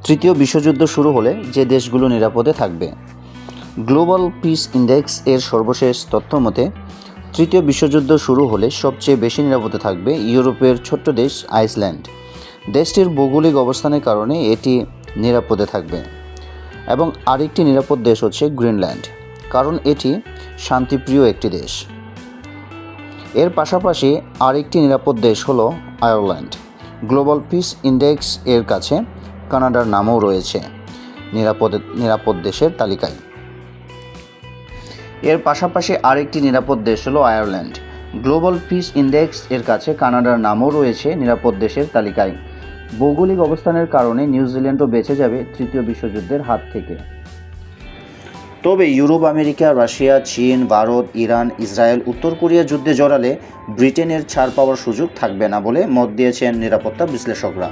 তৃতীয় বিশ্বযুদ্ধ শুরু হলে যে দেশগুলো নিরাপদে থাকবে। গ্লোবাল পিস ইন্ডেক্স এর সর্বশেষ তথ্য মতে তৃতীয় বিশ্বযুদ্ধ শুরু হলে সবচেয়ে বেশি নিরাপদে থাকবে ইউরোপের ছোট্ট দেশ আইসল্যান্ড। দেশটির ভৌগোলিক অবস্থানের কারণে এটি নিরাপদে থাকবে। এবং আরেকটি নিরাপদ দেশ হচ্ছে গ্রিনল্যান্ড, কারণ এটি শান্তিপ্রিয় একটি দেশ। এর পাশাপাশি আরেকটি নিরাপদ দেশ হলো আয়ারল্যান্ড। গ্লোবাল পিস ইন্ডেক্স এর কাছে কানাডার নামও রয়েছে নিরাপদ দেশের তালিকায়। এর পাশাপাশি আরেকটি নিরাপদ দেশ হলো আয়ারল্যান্ড। গ্লোবাল পিস ইন্ডেক্স এর কাছে কানাডার নামও রয়েছে নিরাপদ দেশের তালিকায়। ভৌগোলিক অবস্থানের কারণে নিউজিল্যান্ডও বেঁচে যাবে তৃতীয় বিশ্বযুদ্ধের হাত থেকে। তবে ইউরোপ, আমেরিকা, রাশিয়া, চীন, ভারত, ইরান, ইসরায়েল, উত্তর কোরিয়া যুদ্ধে জড়ালে ব্রিটেনের ছাড় পাওয়ার সুযোগ থাকবে না বলে মত দিয়েছেন নিরাপত্তা বিশ্লেষকরা।